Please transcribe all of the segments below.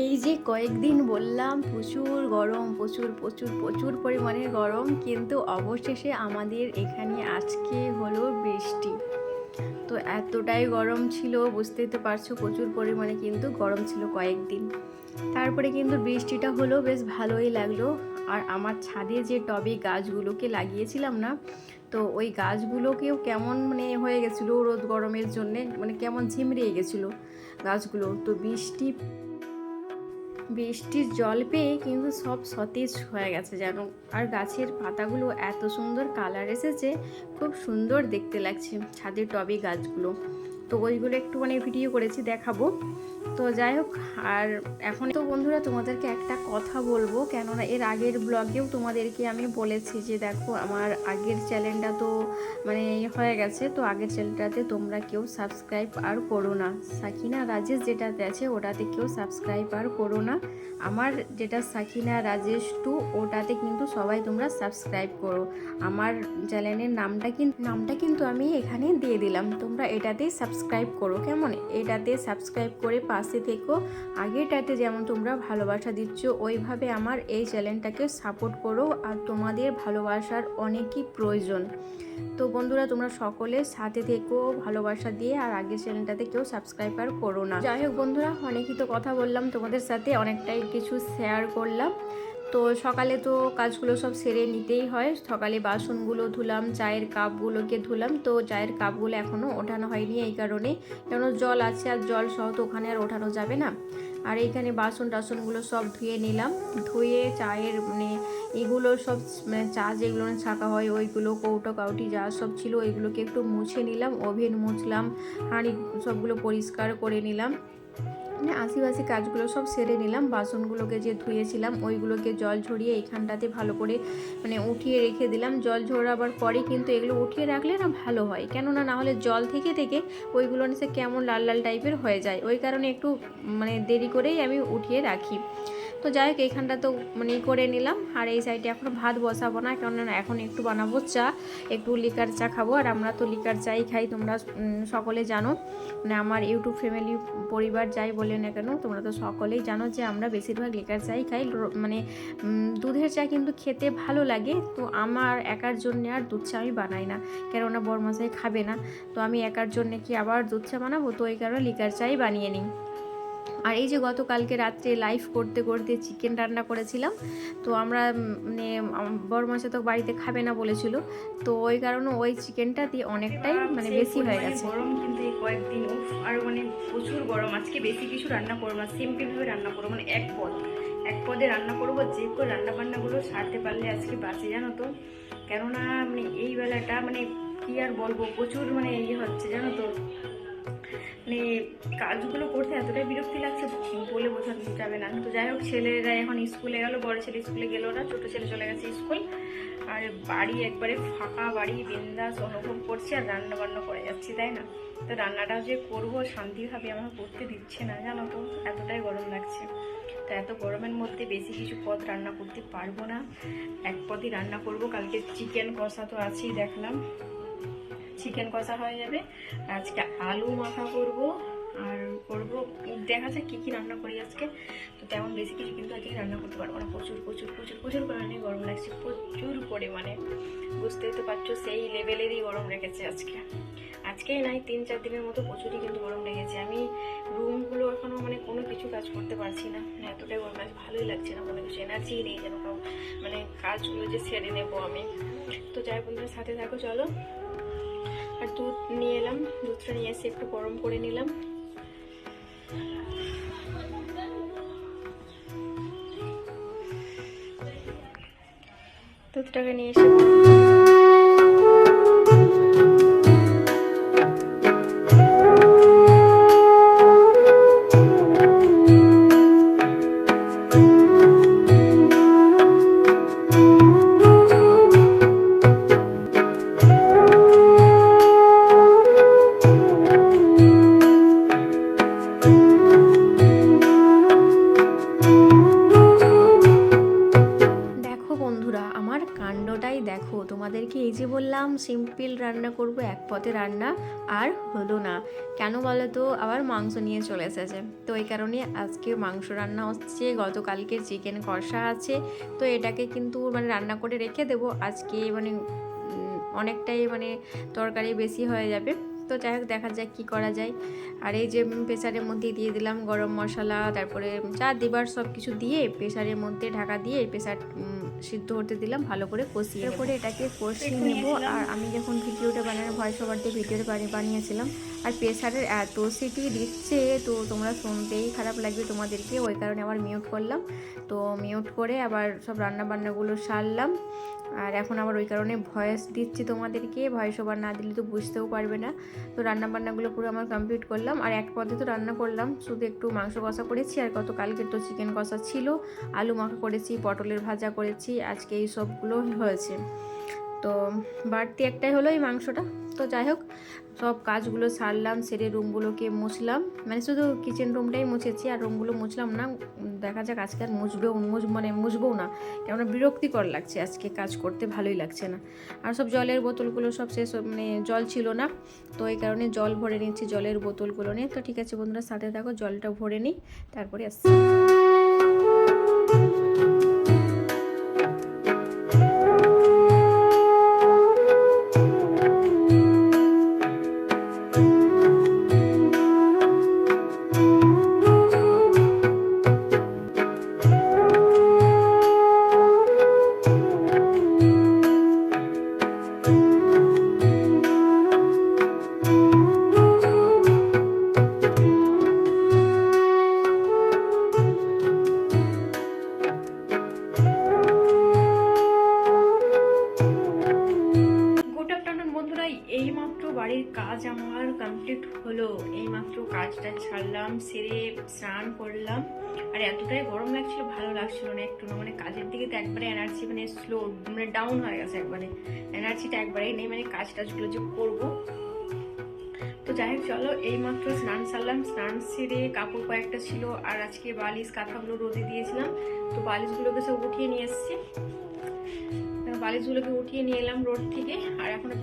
এই যে কয়েকদিন বললাম প্রচুর গরম, প্রচুর প্রচুর প্রচুর পরিমাণে গরম, কিন্তু অবশেষে আমাদের এখানে আজকে হলো বৃষ্টি। তো এতটাই গরম ছিল, বুঝতেই তো পারছো, প্রচুর পরিমাণে কিন্তু গরম ছিল কয়েকদিন। তারপরে কিন্তু বৃষ্টিটা হলো, বেশ ভালোই লাগলো। আর আমার ছাদে যে টবে গাছগুলোকে লাগিয়েছিলাম না, তো ওই গাছগুলোকেও কেমন হয়ে গেছিলো রোদ গরমের জন্যে, কেমন ঝিমড়িয়ে গেছিলো গাছগুলো। তো বৃষ্টির জল পেয়ে কিন্তু সব সতেজ হয়ে গেছে যেন। আর গাছের পাতাগুলো এত সুন্দর কালার এসেছে, খুব সুন্দর দেখতে লাগছে ছাদের টবে গাছগুলো। তো ওইগুলো একটু ভিডিও করেছি, দেখাবো। তো যাই হোক, আর এখন তো বন্ধুরা তোমাদেরকে একটা কথা বলবো, কেননা এর আগের ব্লগেও তোমাদেরকে আমি বলেছি যে দেখো আমার আগের চ্যানেলটা তো হয়ে গেছে। তো আগের চ্যানেলটাতে তোমরা কেউ সাবস্ক্রাইব আর করো না, সাকিনা রাজেশ যেটাতে আছে ওটাতে কেউ সাবস্ক্রাইব আর করো না। আমার যেটা সাকিনা রাজেশ 2, ওটাতে কিন্তু সবাই তোমরা সাবস্ক্রাইব করো। আমার চ্যানেলের নামটা কিন্তু আমি এখানে দিয়ে দিলাম, তোমরা এটাতেই সাবস্ক্রাইব করো, কেমন? এটাতে সাবস্ক্রাইব করে পাশে থেকো। আগেরটাতে যেমন তোমরা ভালোবাসা দিচ্ছ, ওইভাবে আমার এই চ্যানেলটাকে সাপোর্ট করো। আর তোমাদের ভালোবাসার অনেকই প্রয়োজন। তো বন্ধুরা, তোমরা সকলের সাথে থেকো ভালোবাসা দিয়ে। আর আগের চ্যানেলটাতে কেউ সাবস্ক্রাইব আর করো না। যাই হোক বন্ধুরা, অনেকই তো কথা বললাম তোমাদের সাথে, অনেকটাই কিছু শেয়ার করলাম। তো সকালে তো কাজগুলো সব সেরে নিতেই হয়। সকালে বাসনগুলো ধুলাম, চায়ের কাপগুলোকে ধুলাম। তো চায়ের কাপগুলো এখনও ওঠানো হয়নি, এই কারণে, কেন জল আছে, আর জল সহ তো ওখানে আর ওঠানো যাবে না। আর এইখানে বাসন টাসনগুলো সব ধুয়ে নিলাম। ধুয়ে চায়ের এগুলো সব চা যেগুলো ছাকা হয়, ওইগুলো কৌটো কাউটি যা সব ছিল ওইগুলোকে একটু মুছে নিলাম। ওভেন মুছলাম, হাঁড়ি সবগুলো পরিষ্কার করে নিলাম। আশিপাশি কাজগুলো সব সেরে নিলাম। বাসনগুলোকে যে ধুয়েছিলাম ওইগুলোকে জল ঝরিয়ে এইখানটাতে ভালো করে উঠিয়ে রেখে দিলাম। জল ঝরাবার পরে কিন্তু এগুলো উঠিয়ে রাখলে না ভালো হয়, কেননা না হলে জল থেকে থেকে ওইগুলো নিচে কেমন লাল লাল টাইপের হয়ে যায়। ওই কারণে একটু দেরি করেই আমি উঠিয়ে রাখি। তো যাই হোক, এইখানটা তো করে নিলাম। আর এই সাইডে এখন ভাত বসাবো না, কেননা এখন একটু বানাবো চা, একটু লিকার চা খাবো। আর আমরা তো লিকার চাই খাই, তোমরা সকলে জানো। আমার ইউটিউব ফ্যামিলি পরিবার যাই বলে না কেন, তোমরা তো সকলেই জানো যে আমরা বেশিরভাগ লিকার চাই খাই। দুধের চা কিন্তু খেতে ভালো লাগে। তো আমার একার জন্য আর দুধ চা আমি বানাই না, কেননা বড়মশাই খাবে না। তো আমি একার জন্য কি আবার দুধ চা বানাবো? তো এই কারণে লিকার চাই বানিয়ে নিই। আর এই যে গতকালকে রাত্রে লাইভ করতে করতে চিকেন রান্না করেছিলাম। তো আমরা বড়মশাই তো বাড়িতে খাবে না বলেছিল, তো ওই কারণে ওই চিকেনটা দিয়ে অনেকটাই বেশি হয়ে গেছে। গরম কিন্তু এই কয়েকদিন আর প্রচুর গরম। আজকে বেশি কিছু রান্না করবো না, সিম্পলভাবে রান্না করবো, এক পদে রান্না করবো। যে করে রান্না বান্নাগুলো সারতে পারলে আজকে বাঁচে, জানো তো। কেননা এই বেলাটা কি আর বলবো, প্রচুর হচ্ছে, জানো তো। কাজগুলো করতে এতটাই বিরক্তি লাগছে বলে বোঝানো যাবে না। তো যাই হোক, ছেলেরা এখন স্কুলে গেল, বড় ছেলে স্কুলে গেল না, ছোটো ছেলে চলে গেছে স্কুল। আর বাড়ি একবারে ফাঁকা, বাড়ি বিন্দাস অনুভব করছি। আর রান্না বান্না করে যাচ্ছি, তাই না? তো রান্নাটা যে করবো শান্তিভাবে আমার করতে দিচ্ছে না, জানো তো, এতটাই গরম লাগছে। তো এত গরমের মধ্যে বেশি কিছু পদ রান্না করতে পারবো না, এক পদই রান্না করব। কালকে চিকেন কষা তো আছেই, দেখলাম চিকেন কষা হয়ে যাবে। আজকে আলু মাখা করব, আর করব দেখা যাক কী কী রান্না করি আজকে। তো তেমন বেশি কিছু কিন্তু আজকে রান্না করতে পারবো না, প্রচুর প্রচুর প্রচুর প্রচুর পরিমাণে গরম লাগছে, প্রচুর পরিমাণে। বুঝতেই তো পারছো, সেই লেভেলেরই গরম রেখেছে আজকেই নাই 3-4 দিনের মতো প্রচুরই কিন্তু গরম লেগেছে। আমি রুমগুলো এখনও কোনো কিছু কাজ করতে পারছি না, এতটাই গরম লাগছে, ভালোই লাগছে না, কোনো কিছু এনার্জি নেই যেন কাজগুলো যে সেরে নেবো আমি। তো যাই বন্ধুরা, সাথে থাকো, চলো। আর দুধ নিয়ে এলাম, দুধটা নিয়ে এসে একটু গরম করে নিলাম। দুধটাকে নিয়ে এসে কাণ্ডটাই দেখো। তোমাদেরকে এই যে বললাম সিম্পল রান্না করব, এক পথে রান্না, আর হলো না। কেন বলো তো, আবার মাংস নিয়ে চলে এসেছে। তো এই কারণে আজকে মাংস রান্না হচ্ছে, গতকালকের চিকেন কষা আছে। তো এটাকে কিন্তু মানে রান্না করে রেখে দেবো আজকে, মানে অনেকটাই মানে তরকারি বেশি হয়ে যাবে। তো যাই হোক, দেখা যাক কী করা যায়। আর এই যে প্রেসারের মধ্যে দিয়ে দিলাম গরম মশলা, তারপরে যা দেবার সব কিছু দিয়ে প্রেসারের মধ্যে ঢাকা দিয়ে প্রেসার সিদ্ধ হতে দিলাম, ভালো করে কষিয়ে করে এটাকে কষিয়ে নেব। আর আমি যখন ভিডিওটা বানানোর ভয়েস ওভার দিয়ে ভিডিওটা বানিয়েছিলাম, আর প্রেসারের এত সিটি দিচ্ছে, তো তোমরা শুনতেই খারাপ লাগবে তোমাদেরকে, ওই কারণে আবার মিউট করলাম। তো মিউট করে আবার সব রান্নাবান্নাগুলো সারলাম। আর এখন আবার ওই কারণে ভয়েস দিচ্ছি তোমাদেরকে, ভয়েস ওভার না দিলে তো বুঝতেও পারবে না। তো রান্নাবান্নাগুলো পুরো আমার কমপ্লিট করলাম। আর এক পদে তো রান্না করলাম, শুধু একটু মাংস কষা করেছি, আর গতকালকে তো চিকেন কষা ছিল, আলু মাখা করেছি, পটলের ভাজা করেছি, আজকে এই সবগুলো হয়েছে। তো বাড়তি একটাই হলো এই মাংসটা। তো যাই হোক, সব কাজগুলো সারলাম, সেরে রুমগুলোকে মুছলাম, মানে শুধু কিচেন রুমটাই মুছেছি, আর রুমগুলো মুছলাম না। দেখা যাক আজকে আর মুছবও না, কেননা বিরক্তিকর লাগছে, আজকে কাজ করতে ভালোই লাগছে না। আর সব জলের বোতলগুলো সব শেষ, মানে জল ছিল না, তো এই কারণে জল ভরে নিচ্ছি জলের বোতলগুলো নিয়ে। তো ঠিক আছে বন্ধুরা, সাথে থাকো, জলটা ভরে নিই, তারপরে আসছি। এইমাত্র বাড়ির কাজ আমার কমপ্লিট হলো, এইমাত্র কাজটা ছাড়লাম, সেরে স্নান করলাম। আর এতটাই গরম লাগছিল, ভালো লাগছিল না একটু না, মানে কাজের দিকে তো একবারে এনার্জি মানে স্লো, মানে ডাউন হয়ে গেছে, একবারে এনার্জিটা একবারেই নেই, মানে কাজ টাজগুলো যে করবো। তো যাই হোক, চলো, এইমাত্র স্নান সারলাম, স্নান সেরে কাপড় কয়েকটা ছিল, আর আজকে বালিশ কাঁথাগুলো রোদে দিয়েছিলাম, তো বালিশগুলোকে সব উঠিয়ে নিয়ে এসেছি, বালিশগুলোকে উঠিয়ে নিয়ে এলাম রোড থেকে। আর এখনো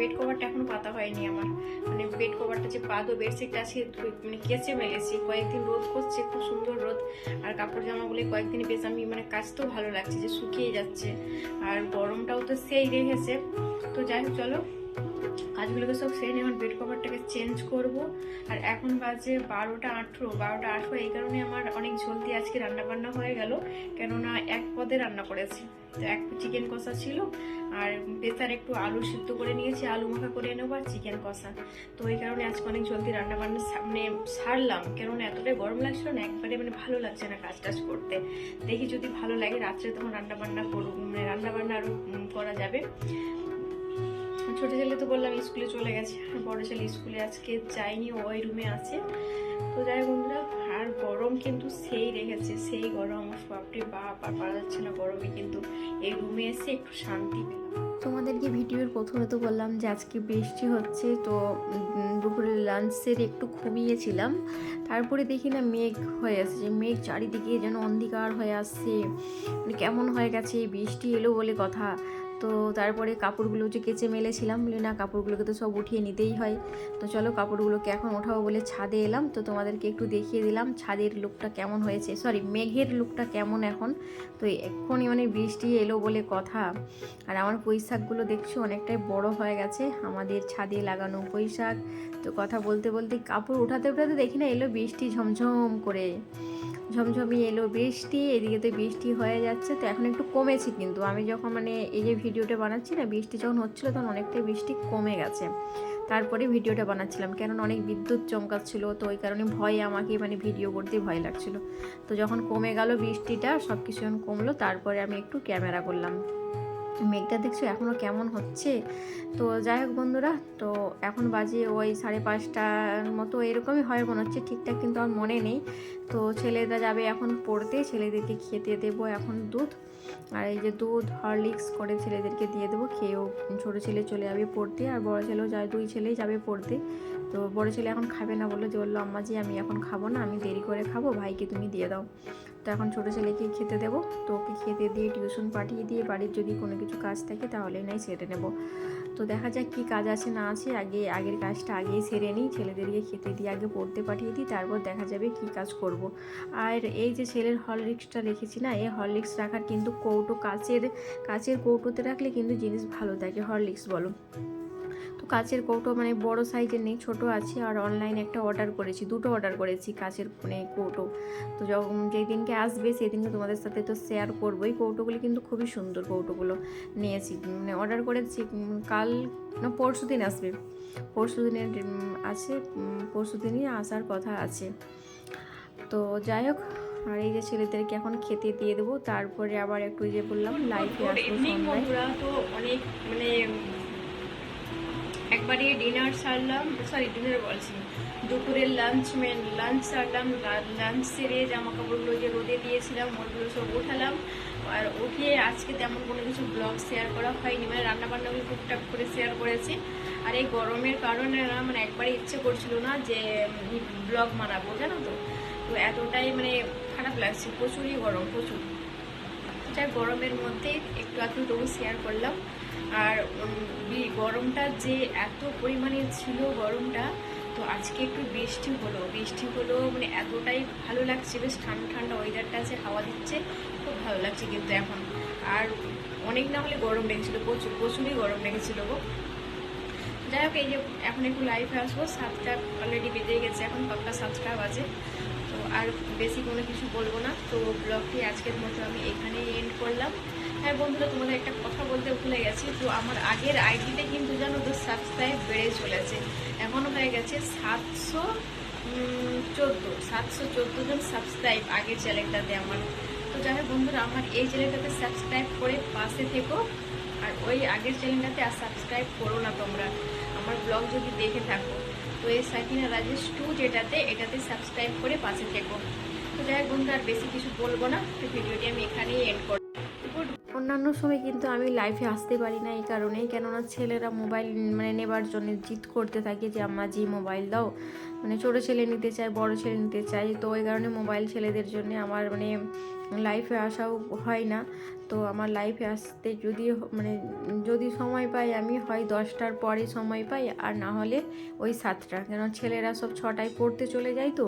বেড কভারটা এখনো পাতা হয়নি আমার, মানে বেড কভারটা যে পাতো, বেডশিটটা আছে মানে কেচে মেলেছি, কয়েকদিন রোদ করছে, খুব সুন্দর রোদ। আর কাপড় জামাগুলো কয়েকদিন বেশ আমি মানে কাচতেও ভালো লাগছে, যে শুকিয়ে যাচ্ছে, আর গরমটাও তো সেই রেখেছে। তো যাই হোক, চলো কাজগুলোকে সব সেরে এখন বেড কভারটাকে চেঞ্জ করব। আর এখন বাজে 12টা 18, এই কারণে আমার অনেক জলদি আজকে রান্নাবান্না হয়ে গেল, কেননা এক পদে রান্না করেছি। তো এক চিকেন কষা ছিল, আর প্রেসারে একটু আলু সিদ্ধ করে নিয়েছি, আলু মাখা করে নেবো, আর চিকেন কষা। তো এই কারণে আজকে অনেক জলদি রান্নাবান্না মানে সারলাম, কেননা এতটাই গরম লাগছিল না, একবারে মানে ভালো লাগছে না কাজ টাজ করতে। দেখি যদি ভালো লাগে রাত্রে তখন রান্নাবান্না করবো, মানে রান্নাবান্না আরও করা যাবে। ছোটো ছেলে তো বললাম স্কুলে চলে গেছে, আর বড়ো ছেলে স্কুলে আজকে যায়নি, ওই রুমে আছে। তো যাই বন্ধুরা, আর গরম কিন্তু সেই রেখেছে, সেই গরম, বাপরে বাপ, আর পারা যাচ্ছে না গরমে, কিন্তু এই রুমে এসে একটু শান্তি পেলাম। তোমাদেরকে ভিডিওর প্রথমে তো বললাম যে আজকে বৃষ্টি হচ্ছে, তো দুপুরে লাঞ্চের একটু ঘুমিয়েছিলাম, তারপরে দেখি না মেঘ হয়ে আসছে, মেঘ চারিদিকে যেন অন্ধকার হয়ে আসছে, মানে কেমন হয়ে গেছে, বৃষ্টি এলো বলে কথা। তো তারপরে কাপড়গুলো যে কেচে মেলেছিলাম, বলি না কাপড়গুলোকে তো সব উঠিয়ে নিতেই হয়। তো চলো কাপড়গুলোকে এখন ওঠাবো বলে ছাদে এলাম, তো তোমাদেরকে একটু দেখিয়ে দিলাম ছাদের লুকটা কেমন হয়েছে, সরি মেঘের লুকটা কেমন এখন। তো এক্ষুনি মানে বৃষ্টি এলো বলে কথা। আর আমার পুঁই শাকগুলো দেখছো অনেকটাই বড় হয়ে গেছে, আমাদের ছাদে লাগানো পুঁই শাক। তো কথা বলতে বলতে কাপড় উঠাতে উঠাতে দেখি না এলো বৃষ্টি, ঝমঝম করে ঝমঝমি এলো বৃষ্টি, এদিকে তো বৃষ্টি হয়ে যাচ্ছে। তো এখন একটু কমেছে, কিন্তু আমি যখন মানে এই যে ভিডিওটা বানাচ্ছি না, বৃষ্টি যখন হচ্ছিলো তখন অনেকটাই বৃষ্টি কমে গেছে, তারপরে ভিডিওটা বানাচ্ছিলাম, কেননা অনেক বিদ্যুৎ চমকাচ্ছিল, তো ওই কারণে ভয়ে আমাকে মানে ভিডিও করতে ভয় লাগছিল। তো যখন কমে গেল বৃষ্টিটা, সব কিছু যখন কমলো, তারপরে আমি একটু ক্যামেরা করলাম। মেঘটা দেখছো এখনও কেমন হচ্ছে। তো যাই হোক বন্ধুরা, তো এখন বাজে ওই 5:30টার মতো এরকমই হয় মনে হচ্ছে, ঠিকঠাক কিন্তু আমার মনে নেই। তো ছেলেরা যাবে এখন পড়তে, ছেলেদেরকে খেতে দেবো এখন দুধ, আর এই যে দুধ হরলিক্স করে ছেলেদেরকে দিয়ে দেবো, খেয়েও ছোটো ছেলে চলে যাবে পড়তে, আর বড়ো ছেলেও যায়, 2 ছেলেই যাবে পড়তে। তো বড়ো ছেলে এখন খাবে না, বললো যে আম্মা জি আমি এখন খাবো না, আমি দেরি করে খাবো, ভাইকে তুমি দিয়ে দাও। তো তো এখন ছোটো ছেলেকে খেতে দেবো, তো ওকে খেতে দিয়ে টিউশন পাঠিয়ে দিয়ে বাড়ির যদি কোনো কিছু কাজ থাকে তাহলেই নাই সেরে নেব। তো দেখা যাক কী কাজ আছে না আছে, আগের কাজটা আগেই সেরে নিই, ছেলেদেরকে খেতে দিয়ে আগে পড়তে পাঠিয়ে দিই, তারপর দেখা যাবে কী কাজ করব। আর এই যে ছেলের হরলিক্সটা রেখেছি না, এই হরলিক্স রাখার কিন্তু কৌটো কাচের কৌটোতে রাখলে কিন্তু জিনিস ভালো থাকে, হরলিক্স বলো। তো কাচের কৌটো মানে বড় সাইজের নেই, ছোট আছে। আর অনলাইনে একটা অর্ডার করেছি, দুটো অর্ডার করেছি কাচের মানে কৌটো। তো যখন যেই দিনকে আসবে সেই দিনকে তোমাদের সাথে তো শেয়ার করবোই। কৌটোগুলি কিন্তু খুবই সুন্দর, কৌটোগুলো নিয়েছি মানে অর্ডার করেছি কাল না পরশু দিন আসবে, পরশু দিনের আছে, পরশু দিনই আসার কথা আছে। তো যাই হোক, আর এই যে ছেলেদেরকে এখন খেতে দিয়ে দেবো, তারপরে আবার একটু যে বললাম লাইফে আসবো সন্ধ্যায়। তো অনেক মানে একবারে ডিনার সারলাম, ডিনার বলছি, দুপুরের লাঞ্চ সারলাম, লাঞ্চ সেরে জামা কাপড়গুলো যে রোদে দিয়েছিলাম ওগুলো সব উঠালাম। আর উঠিয়ে আজকে তেমন কোনো কিছু ব্লগ শেয়ার করা হয়নি, মানে রান্নাবান্নাগুলো টুকটাক করে শেয়ার করেছি। আর এই গরমের কারণে না মানে একবারে ইচ্ছে করছিল না যে ব্লগ বানাবো, জানো তো। তো এতটাই মানে খারাপ লাগছে, প্রচুরই গরম, প্রচুর। যাই গরমের মধ্যে একটু তবু শেয়ার করলাম। আর গরমটা যে এত পরিমাণে ছিল গরমটা, তো আজকে একটু বৃষ্টি হলো মানে এতটাই ভালো লাগছে, বেশ ঠান্ডা ঠান্ডা ওয়েদারটা আছে, হাওয়া দিচ্ছে, খুব ভালো লাগছে কিন্তু এখন। আর অনেক না হলে গরম লেগেছিলো, প্রচুরই গরম লেগেছিলো গো। যাই হোক, এই যে এখন একটু লাইভে আসবো, 7টা অলরেডি বেজে গেছে, এখন 7টা বাজে। তো আর বেশি কোনো কিছু বলবো না, তো ব্লগটি আজকের মতো আমি এখানেই এন্ড করলাম। হ্যাঁ বন্ধুরা, তোমাদের একটা কথা বলতে ভুলে গেছি, তো আমার আগের আইডিতে কিন্তু জানো তো সাবস্ক্রাইব বেড়ে চলেছে, এখনও হয়ে গেছে 714 জন সাবস্ক্রাইব আগের চ্যানেলটাতে আমার। তো যাই হোক বন্ধুরা, আমার এই চ্যানেলটাতে সাবস্ক্রাইব করে পাশে থেকো, আর ওই আগের চ্যানেলটাতে আর সাবস্ক্রাইব করো না তোমরা আমার ব্লগ যদি দেখে থাকো। তো এই সাকিনা রাজেশ 2 এটাতে সাবস্ক্রাইব করে পাশে থেকো। তো যাই হোক বন্ধুরা, আর বেশি কিছু বলবো না, তো ভিডিওটি আমি এখানেই এন্ড করব। অন্যান্য সময় কিন্তু আমি লাইফে আসতে পারি না এই কারণেই, কেননা ছেলেরা মোবাইল মানে নেবার জন্য জিদ করতে থাকে যে আম্মা জি মোবাইল দাও, মানে ছোটো ছেলে নিতে চায়, বড় ছেলে নিতে চায়। তো ওই কারণে মোবাইল ছেলেদের জন্য আমার মানে লাইফে আসাও হয় না। তো আমার লাইফে আসতে যদি সময় পাই, আমি হয় 10টার পরে সময় পাই, আর না হলে ওই 7টা, কেন ছেলেরা সব 6টায় পড়তে চলে যায়। তো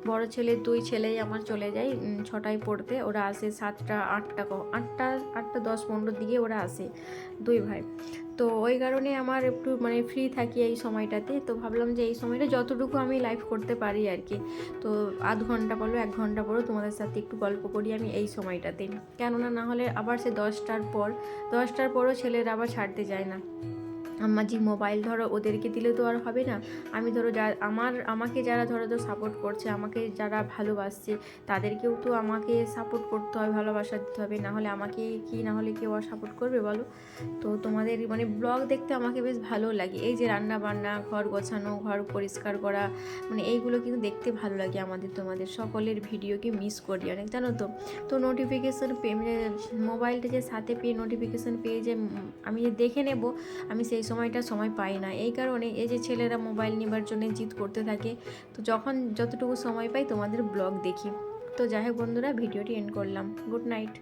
বড় ছেলে 2 ছেলেই আমার চলে যায় 6টায় পড়তে, ওরা আসে 7টা 8টা 10-15 দিকে ওরা আসে, 2 ভাই। তো ওই কারণে আমার একটু মানে ফ্রি থাকি এই সময়টাতে। তো ভাবলাম যে এই সময়টা যতটুকু আমি লাইভ করতে পারি আর কি, তো আধ ঘন্টা বলো 1 ঘন্টা বলো তোমাদের সাথে একটু গল্প করি আমি এই সময়টাতে, কেননা না হলে আবার সে 10টার পরও ছেলেরা আবার ছাড়তে যায় না। আম্মা জি মোবাইল ধরো, ওদেরকে দিলে তো আর হবে না। আমি ধরো আমাকে যারা ধরো তো সাপোর্ট করছে, আমাকে যারা ভালোবাসছে, তাদেরকেও তো আমাকে সাপোর্ট করতে হবে, ভালোবাসা দিতে হবে, না হলে আমাকে না হলে কেউ আর সাপোর্ট করবে বলো। তো তোমাদের মানে ব্লগ দেখতে আমাকে বেশ ভালো লাগে, এই যে রান্না বান্না, ঘর গোছানো, ঘর পরিষ্কার করা, মানে এইগুলো কিন্তু দেখতে ভালো লাগে আমাদের। তোমাদের সকলের ভিডিওকে মিস করি অনেক, জানো তো। তো নোটিফিকেশান মোবাইলটা যে সাথে পেয়ে নোটিফিকেশান পেয়ে যে আমি যে দেখে নেব, আমি সেই সময় পাই না। এই কারণে এই যে ছেলেরা মোবাইল নেবার জন্য জিদ করতে থাকে, তো যতটুকু সময় পাই তোমাদের ব্লগ দেখি। তো যাই হোক বন্ধুরা, ভিডিওটি এন্ড করলাম। Good night.